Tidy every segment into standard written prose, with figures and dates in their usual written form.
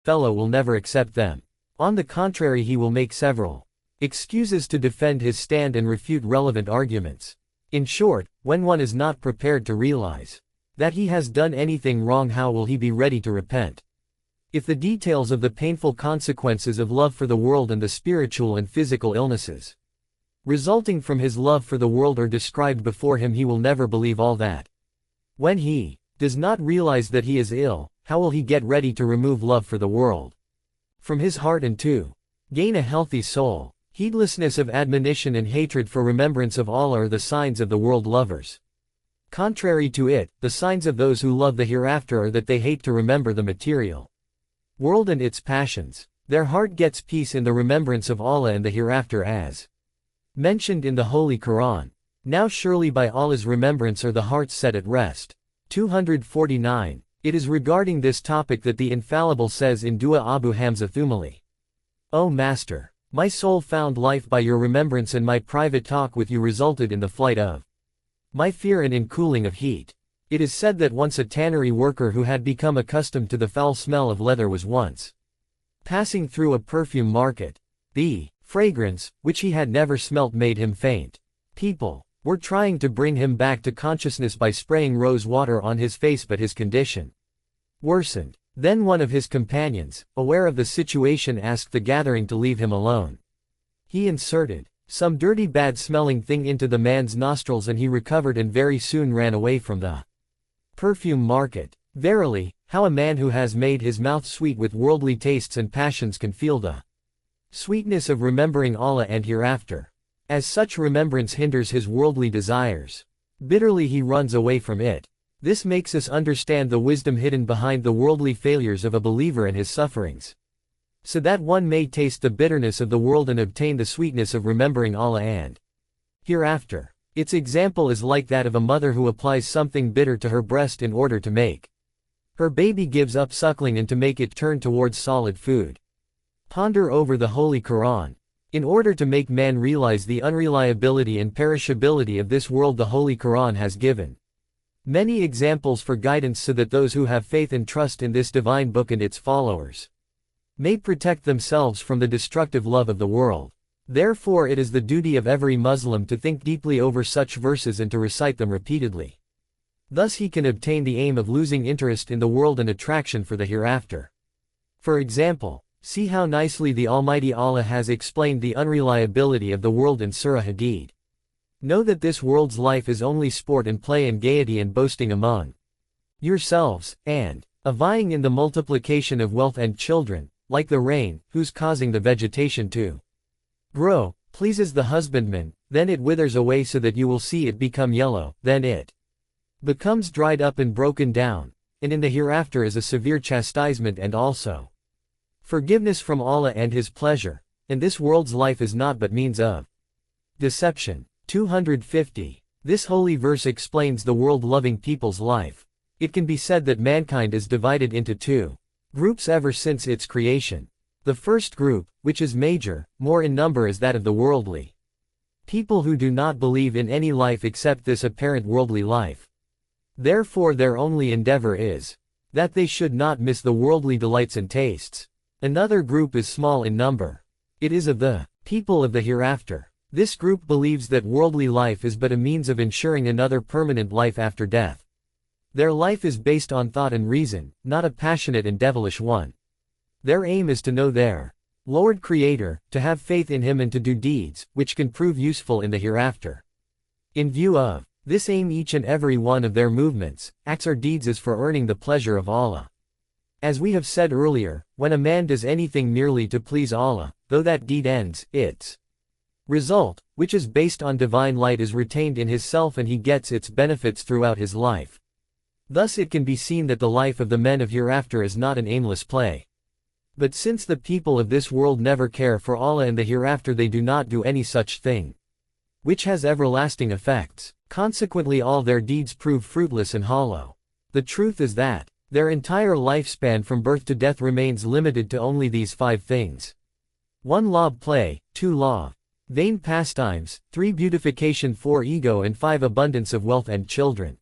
fellow will never accept them. On the contrary, he will make several excuses to defend his stand and refute relevant arguments. In short, when one is not prepared to realize that he has done anything wrong, how will he be ready to repent? If the details of the painful consequences of love for the world and the spiritual and physical illnesses resulting from his love for the world are described before him, he will never believe all that. When he does not realize that he is ill, how will he get ready to remove love for the world from his heart and to gain a healthy soul? Heedlessness of admonition and hatred for remembrance of Allah are the signs of the world lovers. Contrary to it, the signs of those who love the hereafter are that they hate to remember the material world and its passions. Their heart gets peace in the remembrance of Allah and the hereafter, as mentioned in the Holy Quran. Now surely by Allah's remembrance are the hearts set at rest. 249. It is regarding this topic that the Infallible says in Dua Abu Hamza Thumali, O Master, my soul found life by your remembrance, and my private talk with you resulted in the flight of my fear and in cooling of heat. It is said that once a tannery worker who had become accustomed to the foul smell of leather was once passing through a perfume market. The fragrance, which he had never smelt, made him faint. People were trying to bring him back to consciousness by spraying rose water on his face, but his condition worsened. Then one of his companions, aware of the situation, asked the gathering to leave him alone. He inserted some dirty bad-smelling thing into the man's nostrils, and he recovered and very soon ran away from the perfume market. Verily, how a man who has made his mouth sweet with worldly tastes and passions can feel the sweetness of remembering Allah and hereafter, as such remembrance hinders his worldly desires. Bitterly he runs away from it. This makes us understand the wisdom hidden behind the worldly failures of a believer and his sufferings, so that one may taste the bitterness of the world and obtain the sweetness of remembering Allah and hereafter. Its example is like that of a mother who applies something bitter to her breast in order to make her baby gives up suckling and to make it turn towards solid food. Ponder over the Holy Quran. In order to make man realize the unreliability and perishability of this world, the Holy Quran has given many examples for guidance, so that those who have faith and trust in this divine book and its followers may protect themselves from the destructive love of the world. Therefore it is the duty of every Muslim to think deeply over such verses and to recite them repeatedly. Thus he can obtain the aim of losing interest in the world and attraction for the hereafter. For example, see how nicely the Almighty Allah has explained the unreliability of the world in Surah Hadid. Know that this world's life is only sport and play and gaiety and boasting among yourselves, and a vying in the multiplication of wealth and children, like the rain, whose causing the vegetation to grow, pleases the husbandman, then it withers away so that you will see it become yellow, then it becomes dried up and broken down, and in the hereafter is a severe chastisement and also forgiveness from Allah and His pleasure, and this world's life is naught but means of deception. 250. This holy verse explains the world-loving people's life. It can be said that mankind is divided into two groups ever since its creation. The first group, which is major, more in number, is that of the worldly people who do not believe in any life except this apparent worldly life. Therefore their only endeavor is that they should not miss the worldly delights and tastes. Another group is small in number. It is of the people of the hereafter. This group believes that worldly life is but a means of ensuring another permanent life after death. Their life is based on thought and reason, not a passionate and devilish one. Their aim is to know their Lord Creator, to have faith in Him and to do deeds, which can prove useful in the hereafter. In view of this aim, each and every one of their movements, acts or deeds is for earning the pleasure of Allah. As we have said earlier, when a man does anything merely to please Allah, though that deed ends, its result, which is based on divine light, is retained in his self and he gets its benefits throughout his life. Thus it can be seen that the life of the men of hereafter is not an aimless play. But since the people of this world never care for Allah and the hereafter, they do not do any such thing, which has everlasting effects. Consequently all their deeds prove fruitless and hollow. The truth is that their entire lifespan from birth to death remains limited to only these 5 things. 1. Law of play, 2. Law of vain pastimes, 3. Beautification, 4. Ego, and 5. Abundance of wealth and children.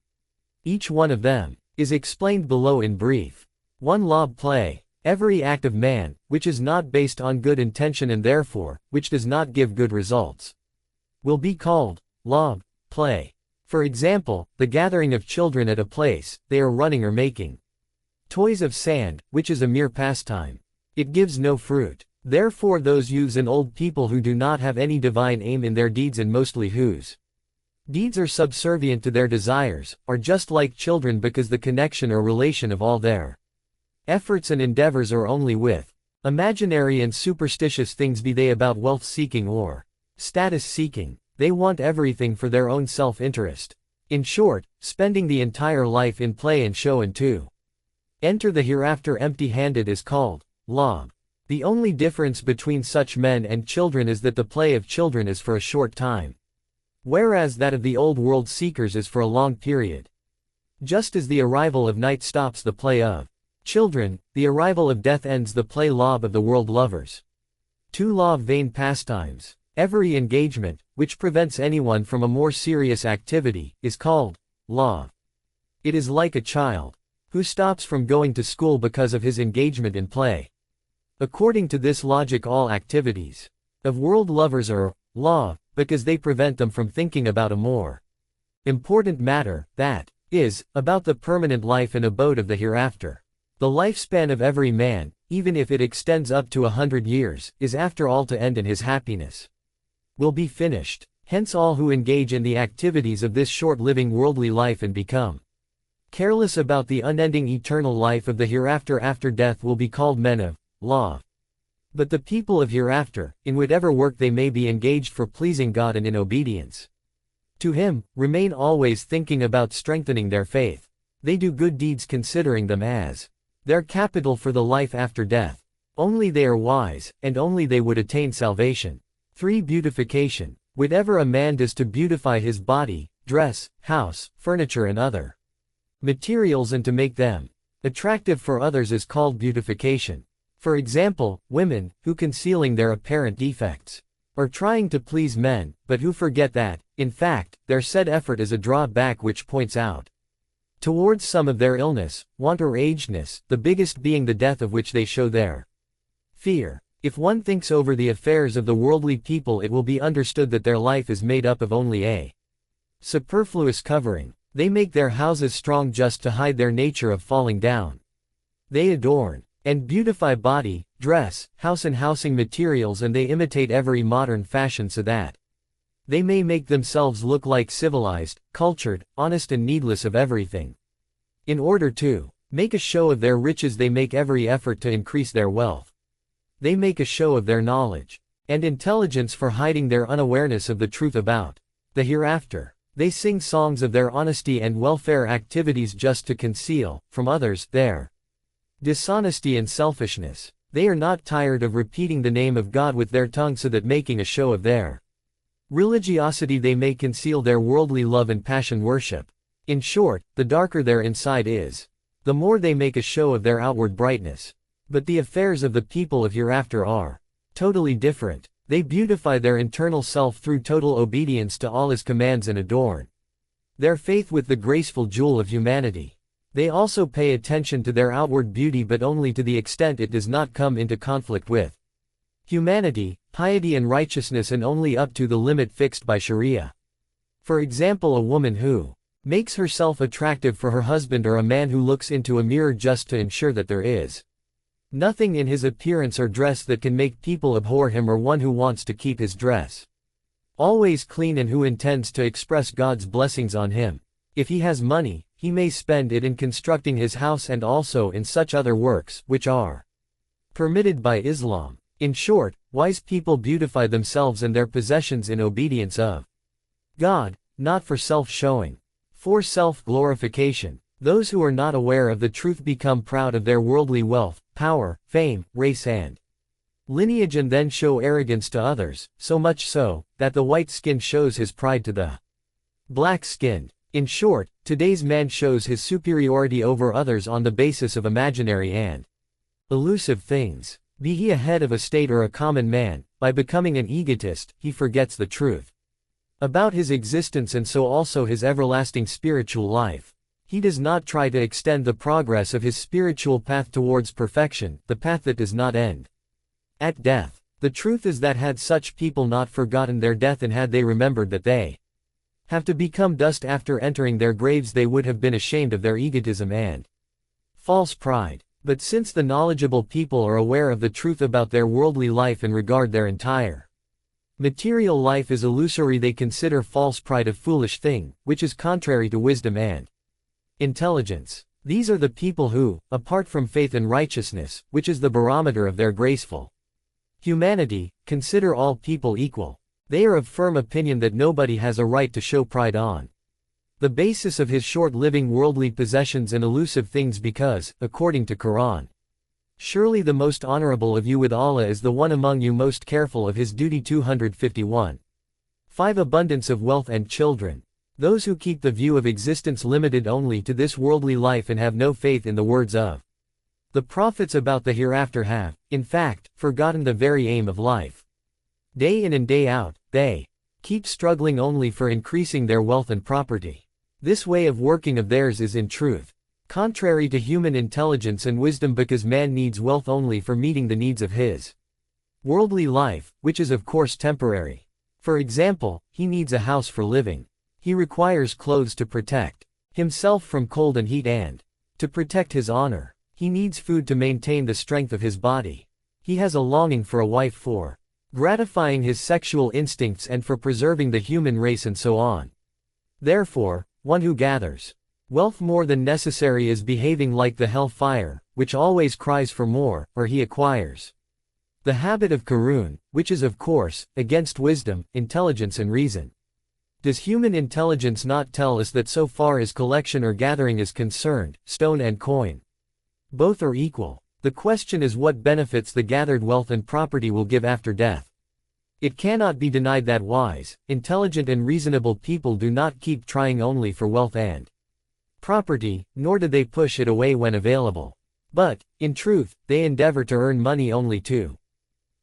Each one of them is explained below in brief. 1. Law of play. Every act of man, which is not based on good intention and therefore, which does not give good results, will be called lob, play. For example, the gathering of children at a place, they are running or making toys of sand, which is a mere pastime. It gives no fruit. Therefore those youths and old people who do not have any divine aim in their deeds and mostly whose deeds are subservient to their desires, are just like children because the connection or relation of all their efforts and endeavors are only with imaginary and superstitious things, be they about wealth-seeking or status-seeking. They want everything for their own self-interest. In short, spending the entire life in play and show and to enter the hereafter empty-handed is called lob. The only difference between such men and children is that the play of children is for a short time, whereas that of the old world seekers is for a long period. Just as the arrival of night stops the play of children, the arrival of death ends the play lob of the world lovers. 2. Law of vain pastimes. Every engagement, which prevents anyone from a more serious activity, is called lob. It is like a child who stops from going to school because of his engagement in play. According to this logic, all activities of world lovers are lob, because they prevent them from thinking about a more important matter, that is, about the permanent life and abode of the hereafter. The lifespan of every man, even if it extends up to 100 years, is after all to end and his happiness will be finished. Hence all who engage in the activities of this short-living worldly life and become careless about the unending eternal life of the hereafter after death will be called men of law. But the people of hereafter, in whatever work they may be engaged for pleasing God and in obedience to Him, remain always thinking about strengthening their faith. They do good deeds considering them as their capital for the life after death. Only they are wise, and only they would attain salvation. 3. Beautification. Whatever a man does to beautify his body, dress, house, furniture and other materials and to make them attractive for others is called beautification. For example, women, who concealing their apparent defects, are trying to please men, but who forget that, in fact, their said effort is a drawback which points out towards some of their illness, want or agedness, the biggest being the death of which they show their fear. If one thinks over the affairs of the worldly people, it will be understood that their life is made up of only a superfluous covering. They make their houses strong just to hide their nature of falling down. They adorn and beautify body, dress, house and housing materials, and they imitate every modern fashion so that they may make themselves look like civilized, cultured, honest and needless of everything. In order to make a show of their riches, they make every effort to increase their wealth. They make a show of their knowledge and intelligence for hiding their unawareness of the truth about the hereafter. They sing songs of their honesty and welfare activities just to conceal from others their dishonesty and selfishness. They are not tired of repeating the name of God with their tongue so that making a show of their religiosity they may conceal their worldly love and passion worship. In short, the darker their inside is, the more they make a show of their outward brightness. But the affairs of the people of hereafter are totally different. They beautify their internal self through total obedience to all His commands and adorn their faith with the graceful jewel of humanity. They also pay attention to their outward beauty, but only to the extent it does not come into conflict with humanity, piety and righteousness, and only up to the limit fixed by Sharia. For example, a woman who makes herself attractive for her husband, or a man who looks into a mirror just to ensure that there is nothing in his appearance or dress that can make people abhor him, or one who wants to keep his dress always clean and who intends to express God's blessings on him. If he has money, he may spend it in constructing his house and also in such other works which are permitted by Islam. In short, wise people beautify themselves and their possessions in obedience of God, not for self-showing, for self-glorification. Those who are not aware of the truth become proud of their worldly wealth, power, fame, race and lineage, and then show arrogance to others, so much so, that the white-skinned shows his pride to the black-skinned. In short, today's man shows his superiority over others on the basis of imaginary and elusive things. Be he a head of a state or a common man, by becoming an egotist, he forgets the truth about his existence and so also his everlasting spiritual life. He does not try to extend the progress of his spiritual path towards perfection, the path that does not end at death. The truth is that had such people not forgotten their death and had they remembered that they have to become dust after entering their graves, they would have been ashamed of their egotism and false pride. But since the knowledgeable people are aware of the truth about their worldly life and regard their entire material life as illusory, they consider false pride a foolish thing, which is contrary to wisdom and intelligence. These are the people who, apart from faith and righteousness, which is the barometer of their graceful humanity, consider all people equal. They are of firm opinion that nobody has a right to show pride on the basis of his short-living worldly possessions and elusive things, because, according to Quran, surely the most honorable of you with Allah is the one among you most careful of his duty. 251. 5. Abundance of wealth and children. Those who keep the view of existence limited only to this worldly life and have no faith in the words of the prophets about the hereafter have, in fact, forgotten the very aim of life. Day in and day out, they keep struggling only for increasing their wealth and property. This way of working of theirs is in truth contrary to human intelligence and wisdom, because man needs wealth only for meeting the needs of his worldly life, which is of course temporary. For example, he needs a house for living. He requires clothes to protect himself from cold and heat and to protect his honor. He needs food to maintain the strength of his body. He has a longing for a wife for gratifying his sexual instincts and for preserving the human race, and so on. Therefore, one who gathers wealth more than necessary is behaving like the hell-fire, which always cries for more, or he acquires the habit of Karun, which is of course against wisdom, intelligence and reason. Does human intelligence not tell us that so far as collection or gathering is concerned, stone and coin both are equal? The question is what benefits the gathered wealth and property will give after death. It cannot be denied that wise, intelligent and reasonable people do not keep trying only for wealth and property, nor do they push it away when available. But, in truth, they endeavor to earn money only to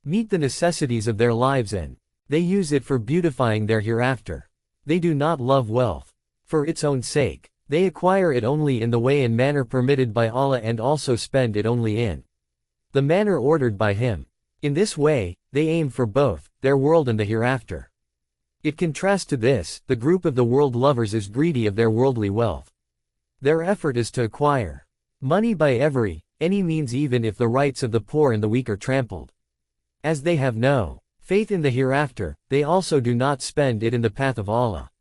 meet the necessities of their lives, and they use it for beautifying their hereafter. They do not love wealth for its own sake. They acquire it only in the way and manner permitted by Allah, and also spend it only in the manner ordered by Him. In this way, they aim for both their world and the hereafter. In contrast to this, the group of the world lovers is greedy of their worldly wealth. Their effort is to acquire money by any means, even if the rights of the poor and the weak are trampled. As they have no faith in the hereafter, they also do not spend it in the path of Allah.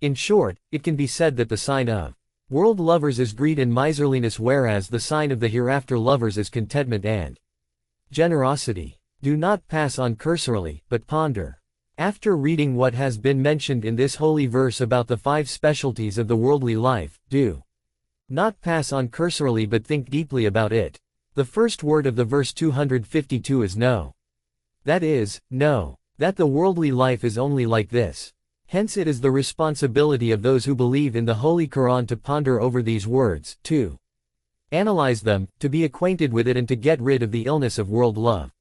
In short, it can be said that the sign of world lovers is greed and miserliness, whereas the sign of the hereafter lovers is contentment and generosity. Do not pass on cursorily, but ponder. After reading what has been mentioned in this holy verse about the 5 specialties of the worldly life, do not pass on cursorily but think deeply about it. The first word of the verse 252 is know. That is, know that the worldly life is only like this. Hence it is the responsibility of those who believe in the Holy Quran to ponder over these words, to analyze them, to be acquainted with it and to get rid of the illness of world love.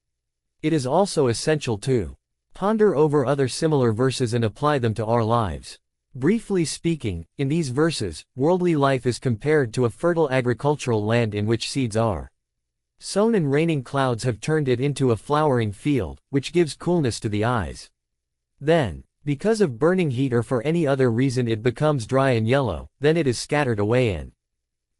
It is also essential to ponder over other similar verses and apply them to our lives. Briefly speaking, in these verses, worldly life is compared to a fertile agricultural land in which seeds are sown and raining clouds have turned it into a flowering field, which gives coolness to the eyes. Then, because of burning heat or for any other reason, it becomes dry and yellow, then it is scattered away and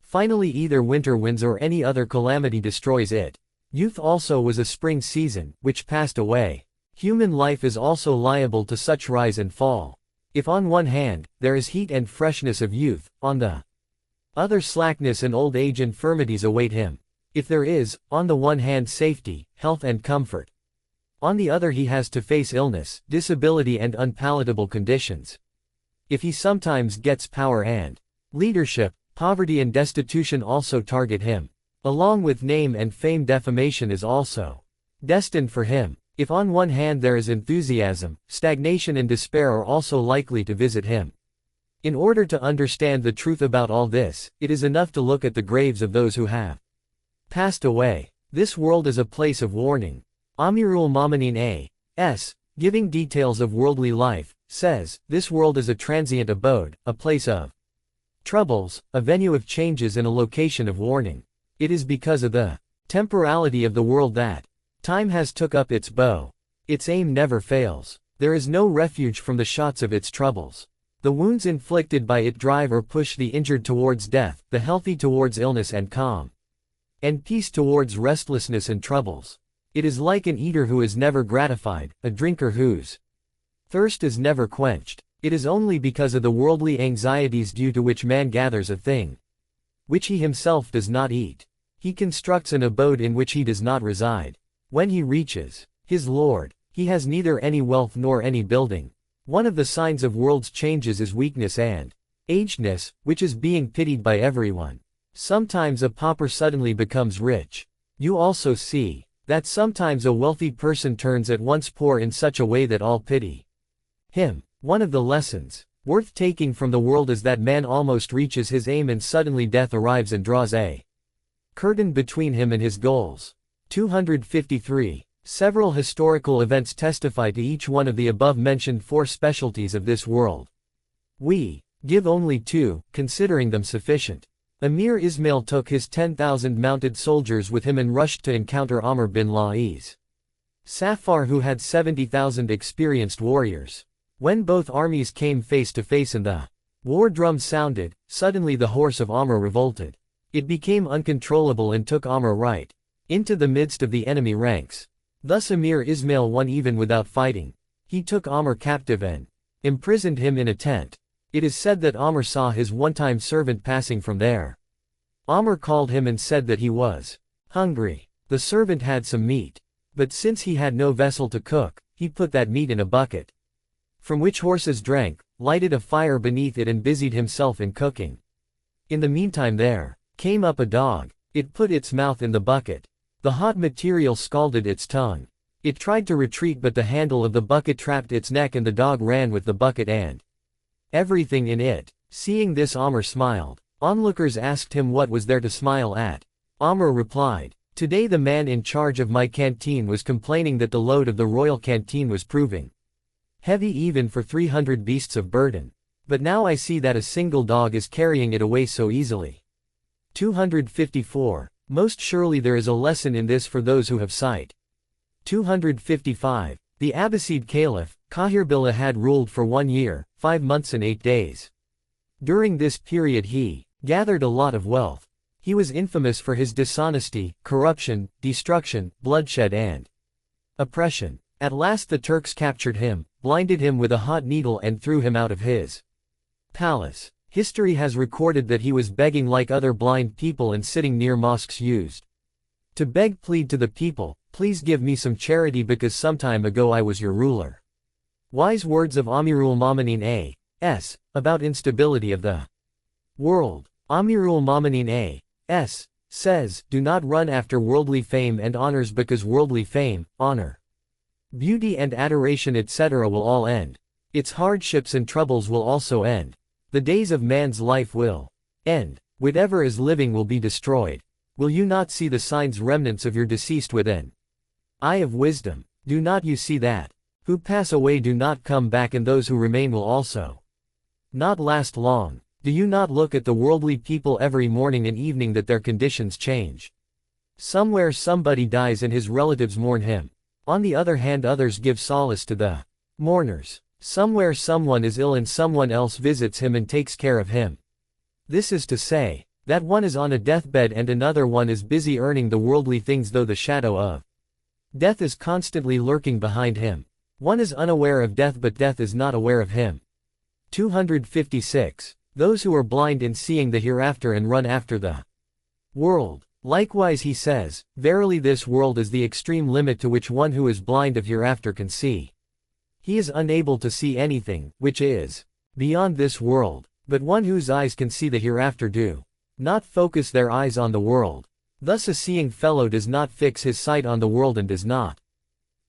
finally either winter winds or any other calamity destroys it. Youth also was a spring season, which passed away. Human life is also liable to such rise and fall. If on one hand, there is heat and freshness of youth, on the other slackness and old age infirmities await him. If there is, on the one hand, safety, health and comfort, on the other he has to face illness, disability and unpalatable conditions. If he sometimes gets power and leadership, poverty and destitution also target him. Along with name and fame, defamation is also destined for him. If on one hand there is enthusiasm, stagnation and despair are also likely to visit him. In order to understand the truth about all this, it is enough to look at the graves of those who have passed away. This world is a place of warning. Amirul Mu'minin A.S., giving details of worldly life, says, this world is a transient abode, a place of Troubles, a venue of changes and a location of warning. It is because of the temporality of the world that time has took up its bow. Its aim never fails. There is no refuge from the shots of its troubles. The wounds inflicted by it drive or push the injured towards death, the healthy towards illness and calm, and peace towards restlessness and troubles. It is like an eater who is never gratified, a drinker whose thirst is never quenched. It is only because of the worldly anxieties due to which man gathers a thing which he himself does not eat. He constructs an abode in which he does not reside. When he reaches his Lord, he has neither any wealth nor any building. One of the signs of world's changes is weakness and agedness, which is being pitied by everyone. Sometimes a pauper suddenly becomes rich. You also see that sometimes a wealthy person turns at once poor in such a way that all pity him. One of the lessons worth taking from the world is that man almost reaches his aim and suddenly death arrives and draws a curtain between him and his goals. 253. Several historical events testify to each one of the above-mentioned four specialties of this world. We give only two, considering them sufficient. Emir Ismail took his 10,000 mounted soldiers with him and rushed to encounter Amr bin La'is Safar, who had 70,000 experienced warriors. When both armies came face to face and the war drum sounded, suddenly the horse of Amr revolted. It became uncontrollable and took Amr right into the midst of the enemy ranks. Thus Emir Ismail won even without fighting. He took Amr captive and imprisoned him in a tent. It is said that Amr saw his one-time servant passing from there. Amr called him and said that he was hungry. The servant had some meat. But since he had no vessel to cook, he put that meat in a bucket, from which horses drank, lighted a fire beneath it and busied himself in cooking. In the meantime there came up a dog. It put its mouth in the bucket. The hot material scalded its tongue. It tried to retreat, but the handle of the bucket trapped its neck and the dog ran with the bucket and everything in it. Seeing this, Amr smiled. Onlookers asked him what was there to smile at. Amr replied, "Today the man in charge of my canteen was complaining that the load of the royal canteen was proving heavy even for 300 beasts of burden. But now I see that a single dog is carrying it away so easily." 254. Most surely there is a lesson in this for those who have sight. 255. The Abbasid Caliph, Qahir Billah, had ruled for 1 year, 5 months and 8 days. During this period he gathered a lot of wealth. He was infamous for his dishonesty, corruption, destruction, bloodshed and oppression. At last the Turks captured him, blinded him with a hot needle and threw him out of his palace. History has recorded that he was begging like other blind people and sitting near mosques used to beg, plead to the people, "Please give me some charity because some time ago I was your ruler." Wise words of Amirul Mu'minin A.S. about instability of the world. Amirul Mu'minin A.S. says, "Do not run after worldly fame and honors because worldly fame, honor, beauty and adoration etc. will all end. Its hardships and troubles will also end. The days of man's life will end. Whatever is living will be destroyed. Will you not see the signs, remnants of your deceased within? Eye of wisdom, do not you see that? Who pass away do not come back, and those who remain will also not last long. Do you not look at the worldly people every morning and evening that their conditions change? Somewhere somebody dies and his relatives mourn him. On the other hand, others give solace to the mourners. Somewhere someone is ill and someone else visits him and takes care of him. This is to say, that one is on a deathbed and another one is busy earning the worldly things, though the shadow of death is constantly lurking behind him. One is unaware of death, but death is not aware of him. 256. Those who are blind in seeing the hereafter and run after the world. Likewise he says, "Verily this world is the extreme limit to which one who is blind of hereafter can see. He is unable to see anything, which is beyond this world. But one whose eyes can see the hereafter do not focus their eyes on the world. Thus a seeing fellow does not fix his sight on the world and does not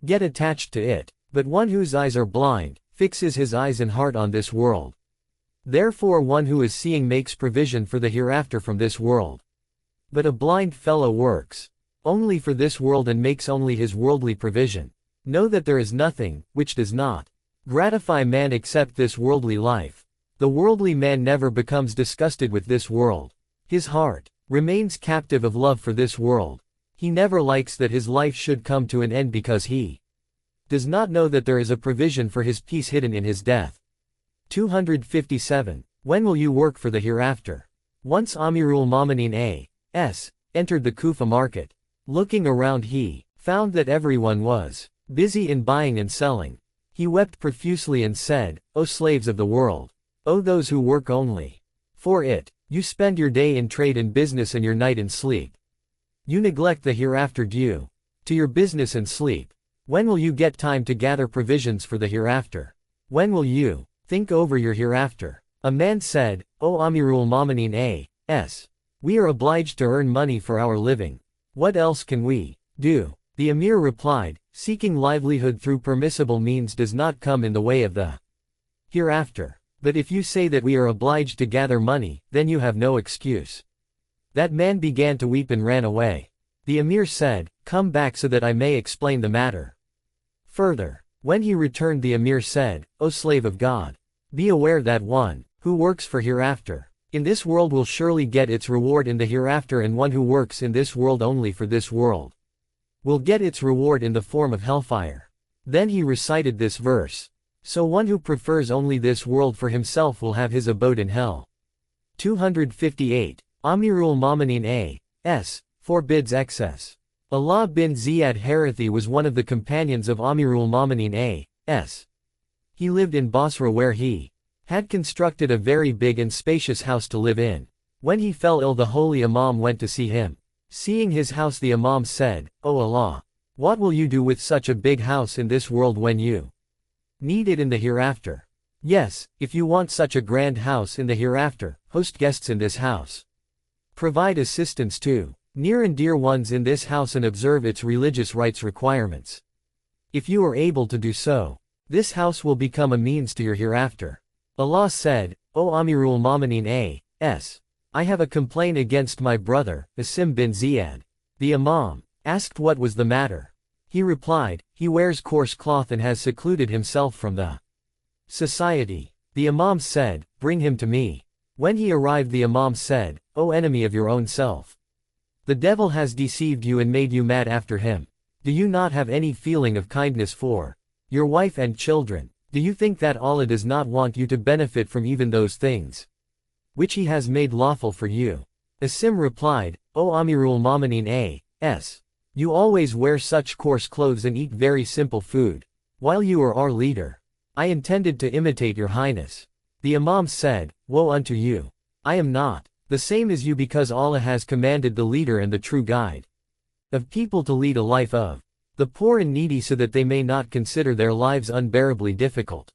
get attached to it. But one whose eyes are blind, fixes his eyes and heart on this world. Therefore one who is seeing makes provision for the hereafter from this world. But a blind fellow works only for this world and makes only his worldly provision. Know that there is nothing which does not gratify man except this worldly life. The worldly man never becomes disgusted with this world. His heart remains captive of love for this world. He never likes that his life should come to an end because he does not know that there is a provision for his peace hidden in his death. 257. When will you work for the hereafter? Once Amirul Mominin A.S. entered the Kufa market. Looking around he found that everyone was busy in buying and selling. He wept profusely and said, O slaves of the world! O those who work only for it! You spend your day in trade and business and your night in sleep. You neglect the hereafter due to your business and sleep. When will you get time to gather provisions for the hereafter? When will you think over your hereafter? A man said, O Amirul Mominin A.S. We are obliged to earn money for our living. What else can we do? The Emir replied, seeking livelihood through permissible means does not come in the way of the hereafter. But if you say that we are obliged to gather money, then you have no excuse. That man began to weep and ran away. The Emir said, Come back so that I may explain the matter further. When he returned, the Emir said, O slave of God! Be aware that one who works for hereafter in this world will surely get its reward in the hereafter, and one who works in this world only for this world will get its reward in the form of hellfire. Then he recited this verse. So one who prefers only this world for himself will have his abode in hell. 258. Amirul Mominin A.S. forbids excess. Allah bin Ziyad Harithi was one of the companions of Amirul Mominin A.S. He lived in Basra, where he had constructed a very big and spacious house to live in. When he fell ill, the holy Imam went to see him. Seeing his house, the Imam said, O Allah! What will you do with such a big house in this world when you need it in the hereafter? Yes, if you want such a grand house in the hereafter, host guests in this house. Provide assistance to near and dear ones in this house and observe its religious rites requirements. If you are able to do so, this house will become a means to your hereafter. Allah said, O Amirul Mominin A.S. I have a complaint against my brother, Asim bin Ziyad. The Imam asked what was the matter. He replied, he wears coarse cloth and has secluded himself from the society. The Imam said, bring him to me. When he arrived, the Imam said, O enemy of your own self! The devil has deceived you and made you mad after him. Do you not have any feeling of kindness for your wife and children? Do you think that Allah does not want you to benefit from even those things which he has made lawful for you? Asim replied, O Amirul Mominin A.S. You always wear such coarse clothes and eat very simple food, while you are our leader. I intended to imitate your highness. The Imam said, Woe unto you! I am not the same as you, because Allah has commanded the leader and the true guide of people to lead a life of the poor and needy, so that they may not consider their lives unbearably difficult.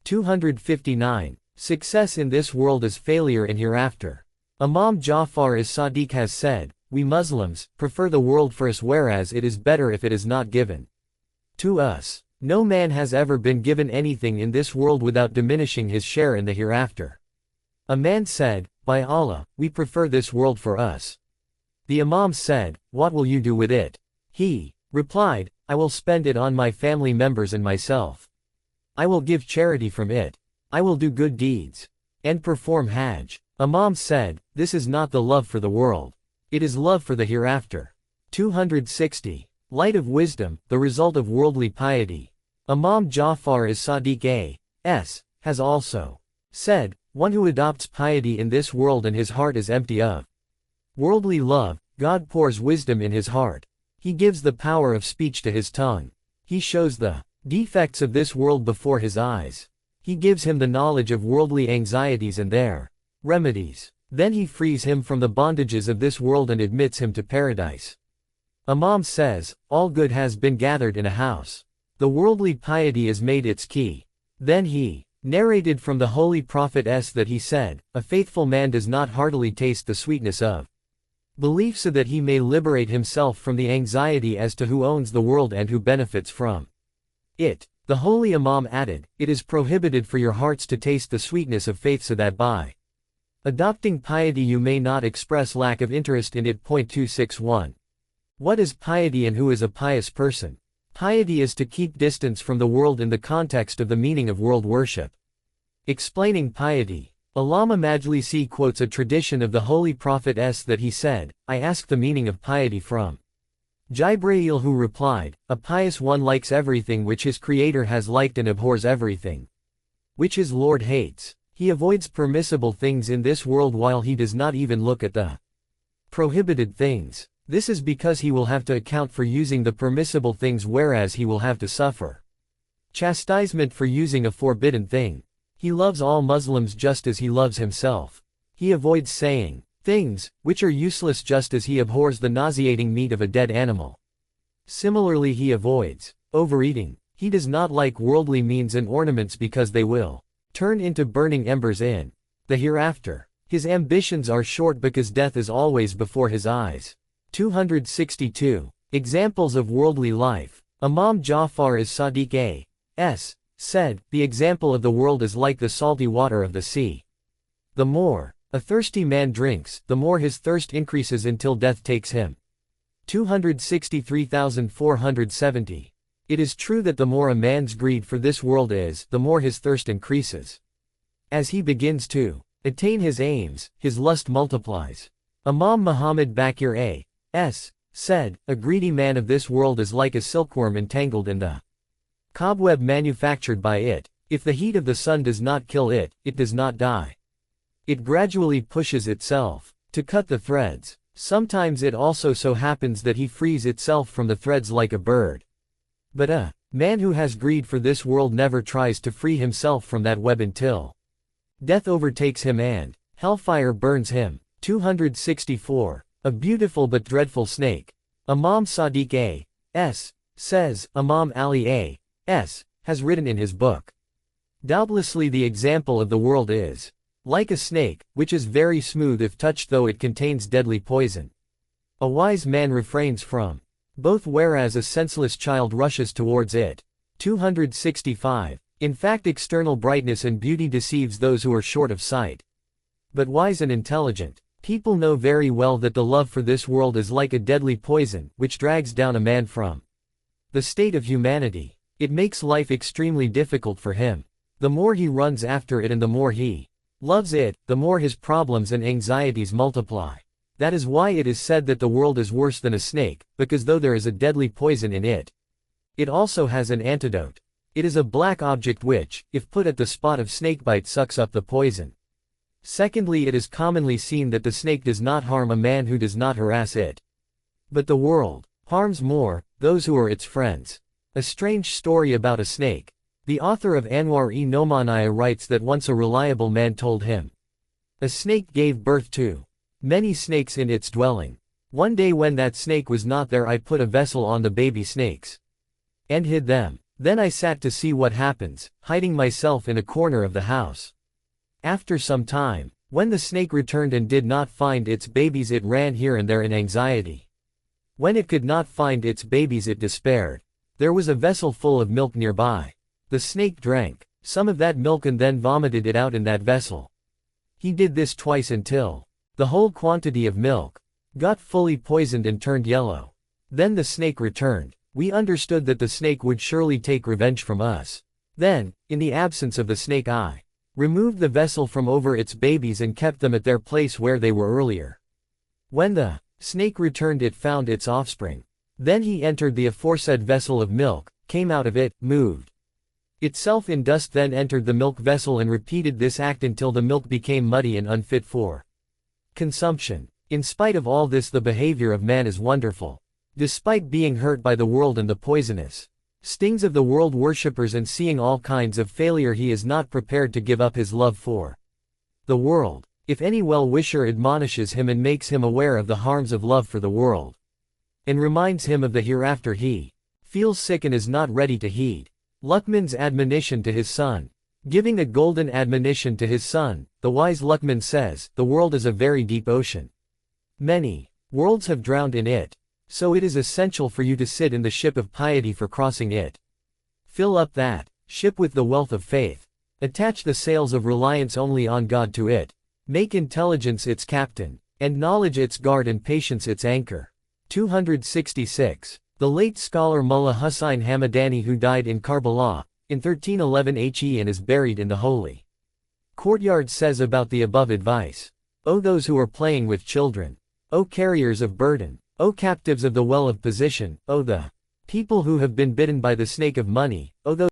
259. Success in this world is failure in hereafter. Imam Ja'far as-Sadiq has said, we Muslims prefer the world for us, whereas it is better if it is not given to us. No man has ever been given anything in this world without diminishing his share in the hereafter. A man said, by Allah, we prefer this world for us. The Imam said, what will you do with it? He replied, I will spend it on my family members and myself. I will give charity from it. I will do good deeds and perform Hajj. Imam said, this is not the love for the world. It is love for the hereafter. 260. Light of wisdom, the result of worldly piety. Imam Ja'far as-Sadiq A.S. has also said, one who adopts piety in this world and his heart is empty of worldly love, God pours wisdom in his heart. He gives the power of speech to his tongue. He shows the defects of this world before his eyes. He gives him the knowledge of worldly anxieties and their remedies. Then he frees him from the bondages of this world and admits him to paradise. Imam says, all good has been gathered in a house. The worldly piety is made its key. Then he narrated from the Holy Prophet that he said, a faithful man does not heartily taste the sweetness of belief, so that he may liberate himself from the anxiety as to who owns the world and who benefits from it. The Holy Imam added, it is prohibited for your hearts to taste the sweetness of faith, so that by adopting piety you may not express lack of interest in it. 261. What is piety and who is a pious person? Piety is to keep distance from the world in the context of the meaning of world worship. Explaining piety, Allama Majlisi quotes a tradition of the Holy Prophet that he said, I asked the meaning of piety from Jibreel, who replied, a pious one likes everything which his Creator has liked and abhors everything which his Lord hates. He avoids permissible things in this world while he does not even look at the prohibited things. This is because he will have to account for using the permissible things, whereas he will have to suffer chastisement for using a forbidden thing. He loves all Muslims just as he loves himself. He avoids saying things which are useless just as he abhors the nauseating meat of a dead animal. Similarly, he avoids overeating. He does not like worldly means and ornaments because they will turn into burning embers in the hereafter. His ambitions are short because death is always before his eyes. 262. Examples of worldly life. Imam Ja'far as-Sadiq A.S. said, the example of the world is like the salty water of the sea. The more a thirsty man drinks, the more his thirst increases until death takes him. 263,470. It is true that the more a man's greed for this world is, the more his thirst increases. As he begins to attain his aims, his lust multiplies. Imam Muhammad Baqir A.S. said, a greedy man of this world is like a silkworm entangled in the cobweb manufactured by it. If the heat of the sun does not kill it, it does not die. It gradually pushes itself to cut the threads. Sometimes it also so happens that he frees itself from the threads like a bird. But a man who has greed for this world never tries to free himself from that web until death overtakes him and hellfire burns him. 264. A beautiful but dreadful snake. Imam Sadiq A.S. says, Imam Ali A.S. has written in his book, doubtlessly the example of the world is like a snake, which is very smooth if touched, though it contains deadly poison. A wise man refrains from both, whereas a senseless child rushes towards it. 265. In fact, external brightness and beauty deceives those who are short of sight. But wise and intelligent people know very well that the love for this world is like a deadly poison, which drags down a man from the state of humanity. It makes life extremely difficult for him. The more he runs after it and the more he loves it, the more his problems and anxieties multiply. That is why it is said that the world is worse than a snake, because though there is a deadly poison in it, it also has an antidote. It is a black object which, if put at the spot of snakebite, sucks up the poison. Secondly, it is commonly seen that the snake does not harm a man who does not harass it. But the world harms more those who are its friends. A strange story about a snake. The author of Anwar-e-Nomaniya writes that once a reliable man told him a snake gave birth to many snakes in its dwelling. One day when that snake was not there, I put a vessel on the baby snakes and hid them. Then I sat to see what happens, hiding myself in a corner of the house. After some time, when the snake returned and did not find its babies, it ran here and there in anxiety. When it could not find its babies, it despaired. There was a vessel full of milk nearby. The snake drank some of that milk and then vomited it out in that vessel. He did this twice until the whole quantity of milk got fully poisoned and turned yellow. Then the snake returned. We understood that the snake would surely take revenge from us. Then, in the absence of the snake, I removed the vessel from over its babies and kept them at their place where they were earlier. When the snake returned, it found its offspring. Then he entered the aforesaid vessel of milk, came out of it, moved itself in dust, then entered the milk vessel and repeated this act until the milk became muddy and unfit for consumption. In spite of all this, the behavior of man is wonderful. Despite being hurt by the world and the poisonous stings of the world worshippers and seeing all kinds of failure, he is not prepared to give up his love for the world. If any well-wisher admonishes him and makes him aware of the harms of love for the world, and reminds him of the hereafter, he feels sick and is not ready to heed Luqman's admonition to his son. Giving a golden admonition to his son, the wise Luqman says, the world is a very deep ocean. Many worlds have drowned in it. So it is essential for you to sit in the ship of piety for crossing it. Fill up that ship with the wealth of faith. Attach the sails of reliance only on God to it. Make intelligence its captain, and knowledge its guard, and patience its anchor. 266. The late scholar Mullah Hussain Hamadani, who died in Karbala in 1311 HE and is buried in the Holy Courtyard says about the above advice. O those who are playing with children. O carriers of burden. O captives of the well of position. O the people who have been bitten by the snake of money. O those